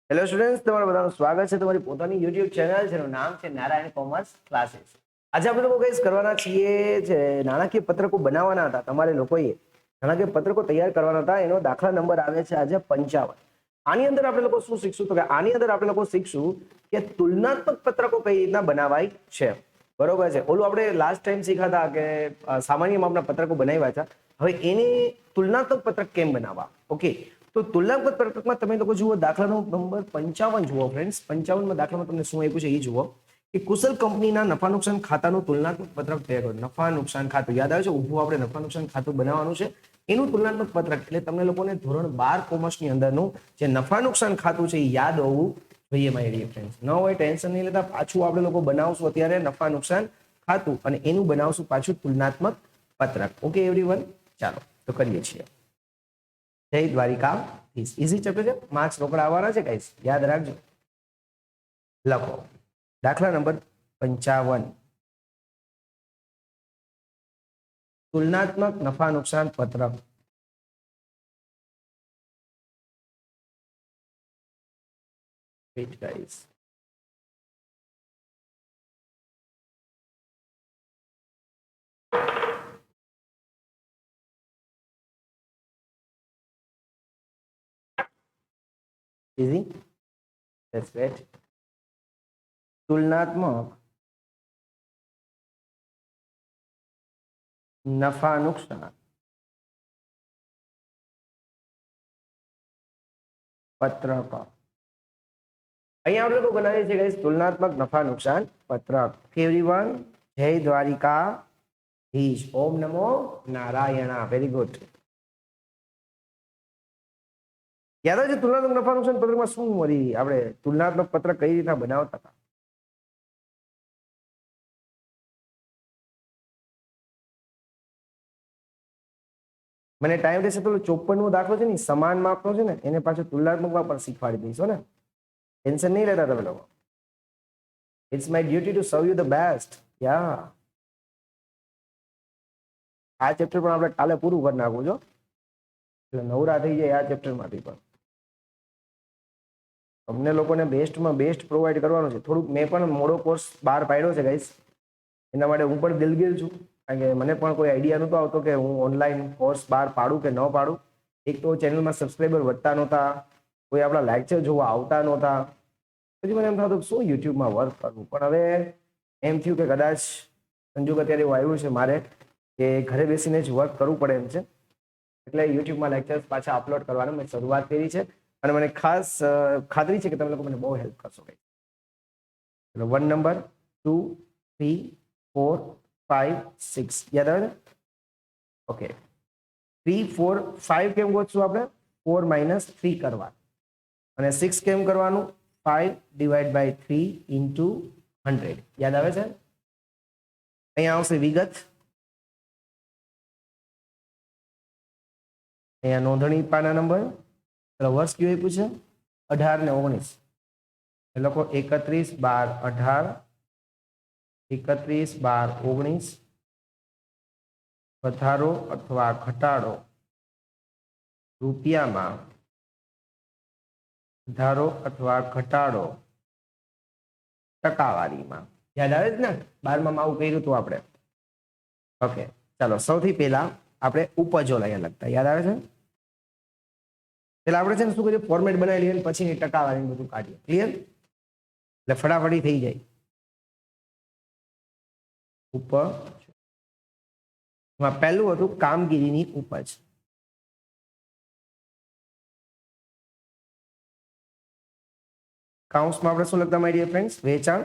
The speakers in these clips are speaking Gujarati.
હેલો સ્ટુડન્ટ્સ, તમારું બધાનું સ્વાગત છે તમારી પોતાની યુટ્યુબ ચેનલ જેનું નામ છે નારાયણ કોમર્સ ક્લાસીસ. આજે આપણે લોકો કઈ કરવાના છીએ જે નાણાકીય પત્રકો બનાવવાના હતા. તમારે લોકોએ નાણાકીય પત્રકો તૈયાર કરવાના હતા. એનો દાખલા નંબર આવે છે આજે 55. આની અંદર આપણે લોકો શું શીખશું? તો કે આની અંદર આપણે લોકો શીખશું કે તુલનાત્મક પત્રકો કઈ રીતના બનાવાય છે. બરોબર છે. ઓલું આપણે લાસ્ટ ટાઈમ શીખ્યા હતા કે સામાન્ય માપના પત્રકો બનાવ્યા હતા. હવે એની તુલનાત્મક પત્રક કેમ બનાવવા? ઓકે, તો તુલનાત્મક પત્રકમાં તમે લોકો જુઓ દાખલાનો નંબર 55 જુઓ ફ્રેન્ડ્સ. 55માં દાખલામાં તમને શું આપ્યું છે એ જુઓ કે કુશલ કંપનીના નફા નુકસાન ખાતાનું તુલનાત્મક પત્રક તૈયાર કરો. નફા નુકસાન ખાતું યાદ આવે છે? ઊભું આપણે નફા નુકસાન ખાતું બનાવવાનું છે. એનું તુલનાત્મક પત્રક એટલે તમને લોકોને ધોરણ 12 કોમર્સની અંદરનું જે નફા નુકસાન ખાતું છે એ યાદ હોવું જોઈએ માય ડિયર ફ્રેન્ડ્સ. ન હોય ટેન્શન નહીં લેતા, પાછું આપણે લોકો બનાવશું અત્યારે નફા નુકસાન ખાતું અને એનું બનાવશું પાછું તુલનાત્મક પત્રક. ઓકે એવરીવન, ચાલો તો કરીએ છીએ. જય દ્વારિકા. ઇઝી ચેપ્ટર છે, માર્ક્સ રોકડા આવવાના છે ગાઈસ, યાદ રાખજો. લખો દાખલા નંબર 55, તુલનાત્મક નફા નુકસાન પત્રક. Wait guys. Easy, let's wait. તુલનાત્મક નફા નુકસાન પત્રક. અહીંયા આપણે લોકો બનાવીએ છીએ ગાઈસ તુલનાત્મક નફા નુકસાન પત્રક. એવરીવન, જય દ્વારિકા ધીશ. ઓમ નમો નારાયણા. Very good. યાદ આવે છે તુલનાત્મક નફા નુકસાન પત્રકમાં શું મળી? આપણે તુલનાત્મક પત્રક કઈ રીતના બનાવતા હતા? મને ટાઈમ રહેશે તો 54નો દાખલો છે ને સમાન માપનો છે ને એને પાછું તુલનાત્મકમાં પણ શીખવાડી દઈશો ને. ટેન્શન નહીં લેતા તમે લોકો. It's my duty to serve you the best. Yeah, આ ચેપ્ટર પણ આપણે કાલે પૂરું કરી નાખવું છો એટલે નવરા થઈ જાય આ ચેપ્ટરમાંથી પણ. તમને લોકોને બેસ્ટમાં બેસ્ટ પ્રોવાઈડ કરવાનું છે. થોડુંક મેં પણ મોડો કોર્સ બહાર પાડ્યો છે ગાઈસ, એના માટે હું પણ દિલગીર છું. કારણ કે મને પણ કોઈ આઈડિયા નહોતો આવતો કે હું ઓનલાઈન કોર્સ બહાર પાડું કે ન પાડું. એક તો ચેનલમાં સબસ્ક્રાઈબર વધતા નહોતા, કોઈ આપણા લેક્ચર જોવા આવતા નહોતા. પછી મને એમ થતું શું યુટ્યુબમાં વર્ક કરવું. પણ હવે એમ થયું કે કદાચ સંજોગ અત્યારે એવું આવ્યું છે મારે કે ઘરે બેસીને જ વર્ક કરવું પડે એમ છે. એટલે યુટ્યુબમાં લેક્ચર્સ પાછા અપલોડ કરવાનું મેં શરૂઆત કરી છે અને મને ખાસ ખાતરી છે કે તમે લોકો મને બહુ હેલ્પ કરશો. ચલો 1 નંબર 2 3 4 5 6 યાદ આવે ને? ઓકે, 3 4 5 કેમ ગોતશું આપણે? 4 - 3 કરવા. અને 6 કેમ કરવાનું? 5 / 3 × 100. યાદ આવે છે? અહીંયા આવશે વિગત. અહીંયા નોંધણી પાના નંબર. વર્ષ કયું આપ્યું છે? 18 ને 19. એ લોકો 31 12 18, 31 12 19. વધારો અથવા ઘટાડો રૂપિયામાં, વધારો અથવા ઘટાડો ટકાવારીમાં. યાદ આવે છે ને? 12માં આવું કર્યું હતું આપણે. ઓકે, ચાલો સૌથી પહેલા આપણે ઉપજો લઈએ લખતા. યાદ આવે છે? પેલા આપણે છે ને શું કરીએ? ફોર્મેટ બનાવી લઈએ પછી ટકાવારી બધું કાઢીએ. ક્લિયર? એટલે ફટાફટી થઈ જાય. ઉપજ પહેલું હતું કામગીરીની ઉપજ. કાઉન્સમાં આપણે શું લખતા માય ડિયર ફ્રેન્ડ્સ? વેચાણ.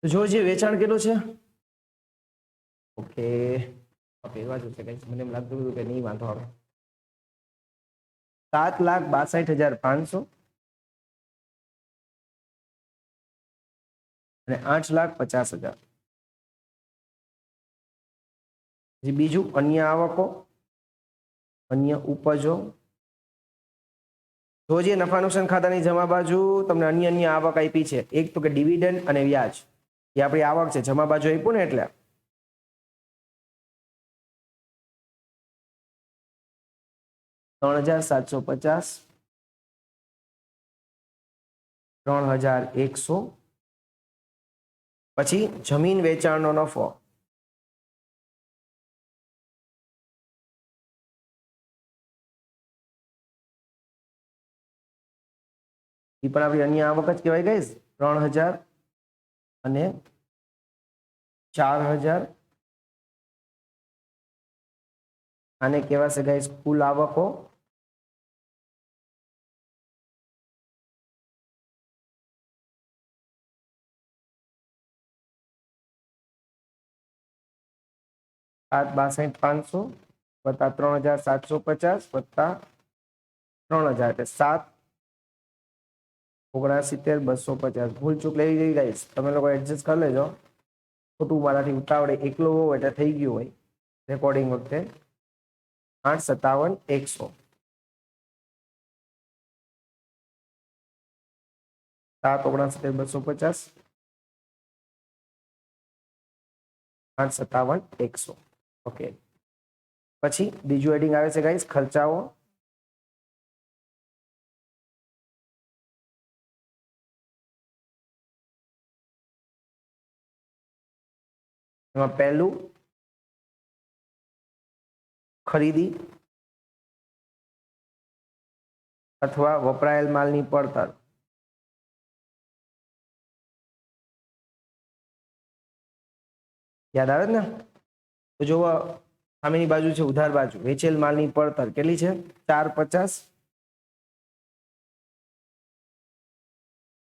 તો જો જે વેચાણ કેટલું છે? ઓકે ઓકે, એ બાજુ છે ગાઈસ. મને એમ લાગતું હતું કે નહીં વાંધો આવે. 7,62,500 અને 8,50,000. બીજું અન્ય આવકો, અન્ય ઉપજો. તો જે નફા નુકસાન ખાતાની જમા બાજુ તમને અન્ય આવક આપી છે. એક તો કે ડિવિડન્ડ અને વ્યાજ, એ આપણી આવક છે. જમા બાજુ આપ્યું ને એટલે. 3,750, 3,100. પછી જમીન વેચાણનો નફો એ પણ આપણી અન્ય આવક જ કહેવાય ગાઈસ. 3,000 અને 4,000 આને કહેવાશે ગાઈસ કુલ આવકો. $7,62,500 વત્તા 3,750 વત્તા 3,000 એટલે 7,79,250. ભૂલ ચૂક લઈ ગઈ ગાઈસ, તમે લોકો એડજસ્ટ કરી લેજો. ખોટું મારાથી ઉતાવળે એકલો હોય એટલે થઈ ગયું હોય રેકોર્ડિંગ વખતે. 8,57,100. 7,69,250, 8,57,100. ઓકે. પછી બીજું હેડિંગ આવે છે ગાઈસ ખર્ચાઓ. એમાં પહેલું ખરીદી અથવા વપરાયેલ માલની પડતર. યાદ આવે ને? તો જો સામેની બાજુ છે ઉધાર બાજુ, વેચેલ માલની પડતર કેટલી છે? 4,50,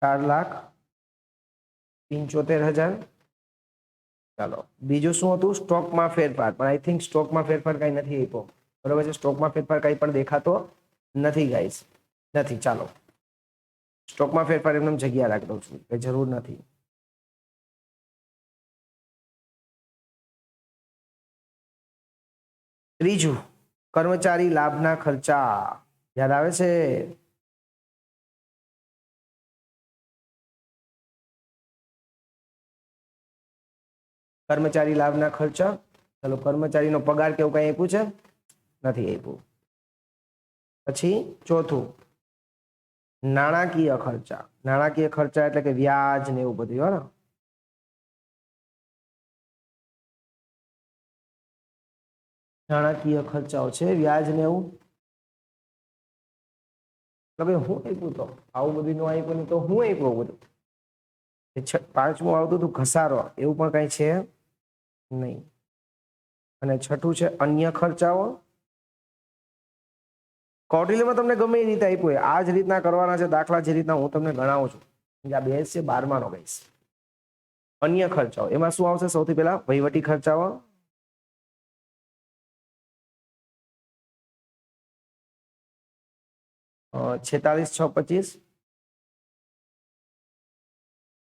4,75,000. ચાલો બીજું શું હતું? સ્ટોકમાં ફેરફાર. પણ આઈ થિંક સ્ટોકમાં ફેરફાર કઈ નથી આપ્યો, બરોબર છે? સ્ટોકમાં ફેરફાર કઈ પણ દેખાતો નથી ગાઈસ, નથી. ચાલો સ્ટોકમાં ફેરફાર એમને જગ્યા રાખી દઉં છું, કઈ જરૂર નથી. ત્રીજું કર્મચારી લાભના ખર્ચા. યાદ આવે છે? કર્મચારી લાભના ખર્ચા. ચાલો કર્મચારીનો પગાર કેવું કઈ આપ્યું છે? નથી આપ્યું. પછી ચોથું નાણાકીય ખર્ચા. નાણાકીય ખર્ચા એટલે કે વ્યાજ ને એવું બધું. હો, નાણાકીય ખર્ચાઓ છે, વ્યાજ ને એવું. હું આપ્યું તો આવું બધું નો આપ્યું ને તો હું આપ્યું બધું. પાંચમું આવતું હતું ઘસારો, એવું પણ કઈ છે નહીં. અને છઠ્ઠું છે અન્ય ખર્ચાઓ. કૌટિલ્યમાં તમને ગમે એ રીતે આપ્યું હોય આ જ રીતના કરવાના છે દાખલા, જે રીતના હું તમને ગણાવું છું. આ બેઝ છે 12મા નો ગાઈસ. અન્ય ખર્ચાઓ એમાં શું આવશે? સૌથી પહેલા વહીવટી ખર્ચાઓ. $46,625,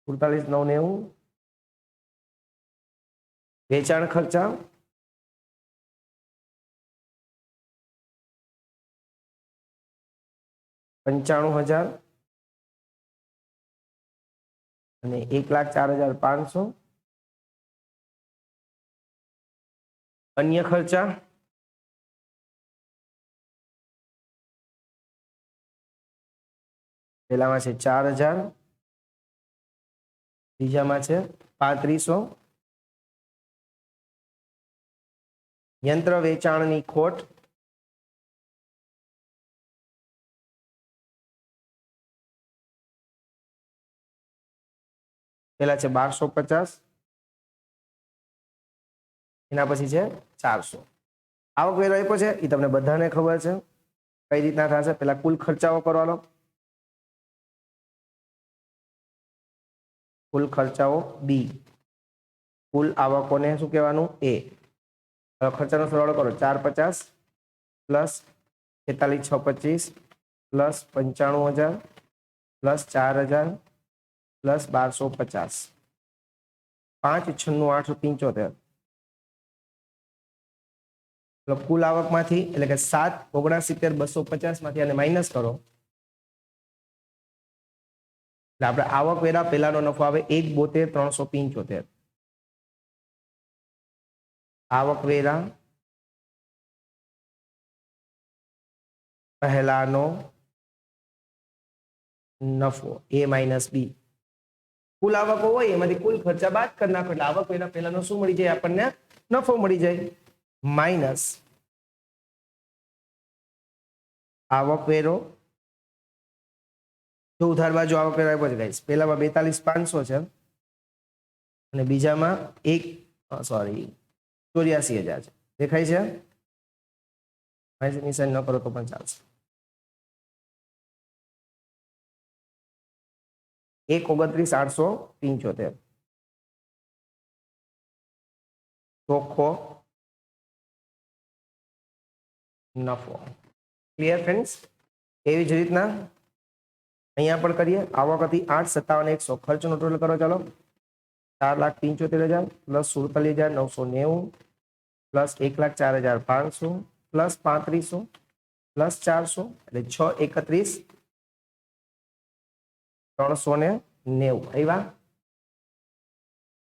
47,990. વેચાણ ખર્ચા. $95,000 અને 1,04,500. અન્ય ખર્ચા. પહેલામાં છે 4,000, બીજામાં છે 3,500. યંત્ર વેચાણની ખોટ. પેલા છે 1,250, એના પછી છે 400. આવક વેરો આપ્યો છે એ તમને બધાને ખબર છે કઈ રીતના થશે. પેલા કુલ ખર્ચાઓ કરવાનો. કુલ ખર્ચાઓ બી, કુલ આવકોને શું કહેવાનું? એ. ખર્ચાનો સરવાળો કરો. 450 પ્લસ 46,625 પ્લસ 95,000 પ્લસ 4,000 પ્લસ 1,250, 5,96,875. કુલ આવકમાંથી એટલે કે 7,79,250 માંથી આને માઇનસ કરો એટલે આપણે આવક વેરા પેલાનો નફો આવે 1,72,375. આવક વેરા પહેલાનો નફો એ માઇનસ બી. કુલ આવકો હોય એમાંથી કુલ ખર્ચા બાદ કરી નાખો એટલે આવક વેરા પહેલાનો શું મળી જાય આપણને? નફો મળી જાય. માઇનસ આવક વેરો. જો ઉધાર બાજુ આવક વેરો આપ્યો છે ગાઈસ, પહેલામાં 42,500 છે અને બીજામાં 84,000 છે. દેખાય છે? નિશાન ન કરો તો પણ ચાલશે. 1,29,875 ચોખ્ખો નફો. Clear friends? એવી જ રીતના અહીંયા પણ કરીએ. આવક હતી 8,57,100, ખર્ચનો ટોટલ કરો ચાલો. 4,75,000 પ્લસ 47,990 પ્લસ 1,04,500 પ્લસ 3500 પ્લસ 400 એટલે 6,31,390 આવ્યા.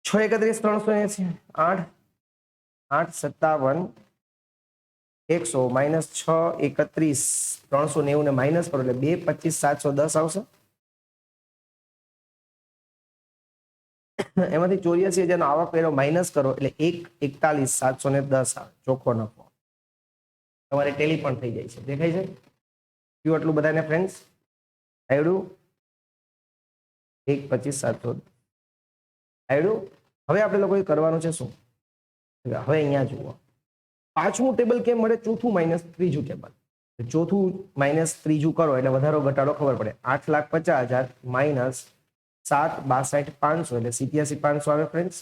6,31,380 8,57,100 માઇનસ 6,31,390 ને માઇનસ કરો એટલે 2,25,710 આવશે. એમાંથી 84,000 નો આવક વેરો માઇનસ કરો એટલે 1,41,710 આવે ચોખ્ખો નફો. તમારે ટેલી પણ થઈ જાય છે. દેખાય છે? કયું આટલું બધાને ફ્રેન્ડ્સ આવડ્યું? 1,25,710 આવડ્યું. હવે આપણે લોકોએ કરવાનું છે શું? હવે અહીંયા જુઓ, પાંચમું ટેબલ કેમ મળે? ચોથું માઇનસ ત્રીજું ટેબલ. ચોથું માઇનસ ત્રીજું કરો એટલે વધારો ઘટાડો ખબર પડે. 8,50,000 માઇનસ 7,62,500 એટલે 87,500 આવે ફ્રેન્ડ્સ.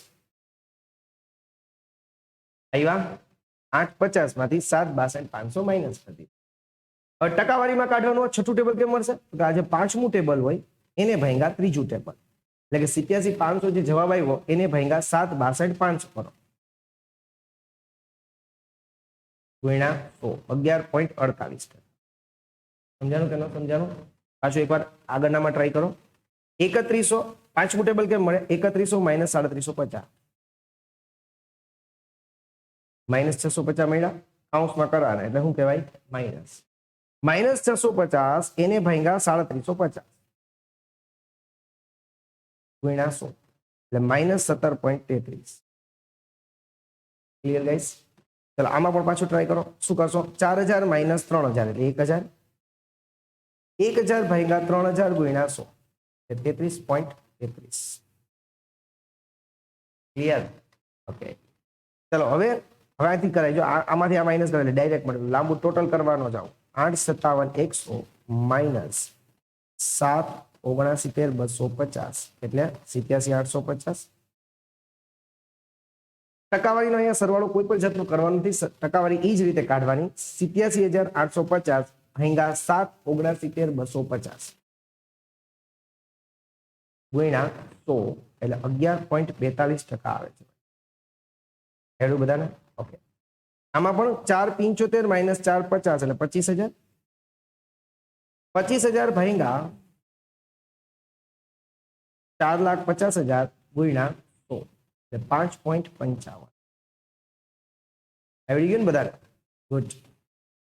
આવ્યા? 8,50 માંથી 7,62,500 માઇનસ કરી. હવે ટકાવારીમાં કાઢવાનું છઠ્ઠું ટેબલ કેમ મળશે? તો આજે પાંચમું ટેબલ હોય એને ભાંગ્યા ત્રીજું ટેબલ એટલે કે 87,500 જે જવાબ આવ્યો એને ભાંગ્યા 7,62,500 કરો ગુણ્યા 11.48. સમજાણું કે ન સમજાણું? પાછું એકવાર આગળનામાં ટ્રાય કરો. 3100 પાંચમું ટેબલ કેમ મળે? 3100 માઇનસ 3,350 માઇનસ 650 મળ્યા. કાઉન્સમાં કરવાના એટલે શું કહેવાય? માઇનસ. માઇનસ 650 એને ભાંગ્યા 3,350 ગુણ્યા 100 એટલે માઇનસ 17.33. Clear guys? ચલો આમાં પણ પાછું ટ્રાય કરો. શું કરશો? 4,000 માઇનસ 3,000 એટલે 1,000. 1,000 ભાગ્યા 3,000 ગુણ્યા 100 એટલે 33.33. ક્લિયર? ઓકે ચલો હવે અહીંથી કરાય. જો આમાંથી આ માઇનસ કરે એટલે ડાયરેક્ટ મળે. લાંબુ ટોટલ કરવાનો જાઓ. 8,57,100 માઇનસ 7,79,250 એટલે 87,850. ટકાવારીનો અહીંયા સરવાળો કોઈ પણ જાતનો કરવાનો નથી. ટકાવારી એ જ રીતે કાઢવાની. 87,850 ભાંગ્યા 7,79,250 ગુણ્યા 100 એટલે 11.42% આવે છે. ખેડૂત બધાને ઓકે. આમાં પણ 4,75 માઇનસ 4,50 એટલે 25,000. 25,000 ભાંગ્યા 4,50,000 ગુણ્યા 100 એટલે 5.55. આવડી ગયું ને બધાને? ગુડ.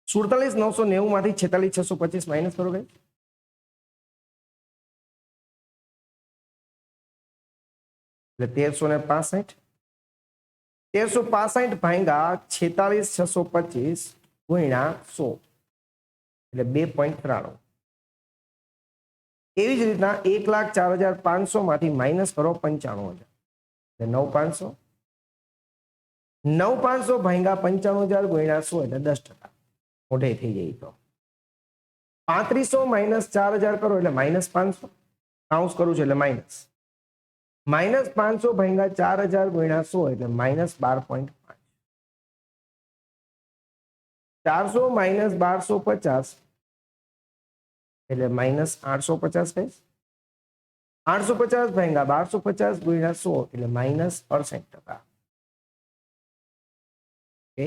47,990 માંથી 46,625 માઇનસ કરો ભાઈ એટલે 1,365. 1,365 ભાંગ્યા 46,625 ગુણ્યા 100 એટલે 2.93. એવી જ રીતના 1,04,500 માંથી માઇનસ કરો 95,000 એટલે 9,500. 9,500 ભાંગ્યા 95,000 ગુણ્યા 100 એટલે 10%. મોઢે થઈ જાય તો 3500 માઇનસ 4,000 કરો એટલે માઇનસ 500. કાઉન્સ કરું છું એટલે માઇનસ. માઇનસ 500 ભાંગ્યા 4,000 ગુણ્યા 100 એટલે માઇનસ 12.5. 400 માઇનસ 1,250 એટલે માઇનસ 850 થાય. 850 ભાંગ્યા 1,250 ગુણ્યા 100 એટલે માઇનસ 68%. ઓકે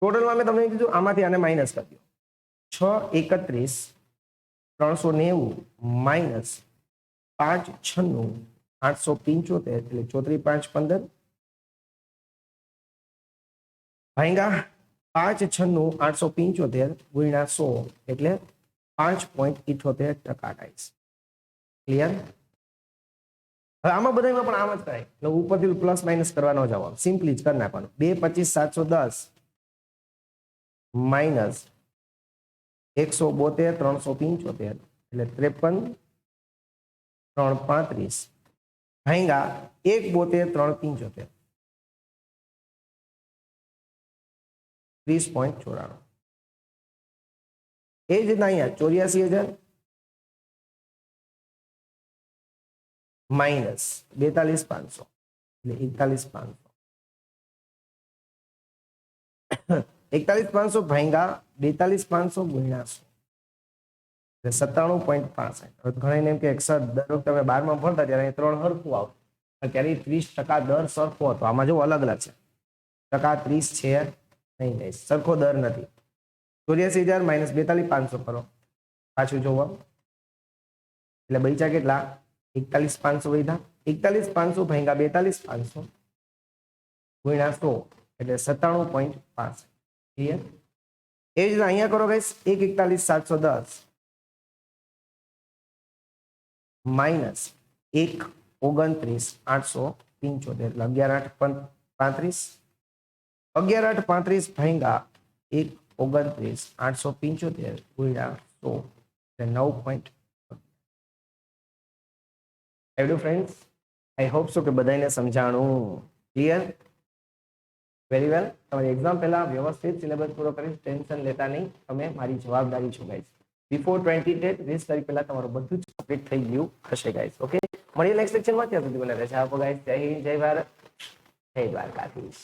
ટોટલમાં મેં તમને કીધું આમાંથી આને માઇનસ કરી દો. 6,31,390 માઇનસ 5,96,875 એટલે 34,515 ભાંગ્યા 5×96 ગુણ્યા 100 એટલે 5.78% ગાઈસ. ક્લિયર? હવે આમાં બધામાં પણ આમ જ કરાય એટલે ઉપરથી પ્લસ માઇનસ કરવાનો જવાબ સિમ્પલી જ કરી નાખવાનો 2 25 710 માઇનસ 172 375 એટલે 53 335 ભાંગા 172 375 30.94. એ જ રીતના અહીંયા 84,000 માઇનસ 42,500 એટલે 41,500 41,500 ભાંગા 42,500 ગુણ્યા 100 એટલે 97.65. હવે ઘણા એમ કે સર દર વખતે તમે 12માં ભણતા ત્યારે 3 હરખું આવતું ત્યારે 30% દર સરખો હતો. આમાં જો અલગ અલગ છે ટકા 30 છે નહીં નહીં સરખો દર નથી. 84,000 માઇનસ 42,500 કરો પાછું જોવો એટલે બચા કેટલા 41,500 વધ્યા 41,500 ભાંગા 42,500 ગુણ્યા 100 એટલે 97.65. ક્લિયર? એ જ રીતે અહીંયા કરો ગાઈસ 1,41,710 માઇનસ 1,29,875 એટલે 11,835 11,835 ભાંગા 1,29,875 ગુણ્યા 100 એટલે 9. ફ્રેન્ડ્સ આઈ હોપ સો કે બધાને સમજાણું. ક્લિયર? Very well. તમારી એક્ઝામ પહેલા વ્યવસ્થિત સિલેબસ પૂરો કરી ટેન્શન લેતા નહીં. તમે મારી જવાબદારી છો ગાઈસ. બિફોર 20 તારીખ પહેલા તમારું બધું જ કમ્પ્લીટ થઈ ગયું હશે ગાઈસ. ઓકે, મળીએ નેક્સ્ટ લેક્ચરમાં. ત્યાં સુધી મને રજા આપો ગાઈસ. જય હિન્દ, જય ભારત, જય દ્વારકાધીશ.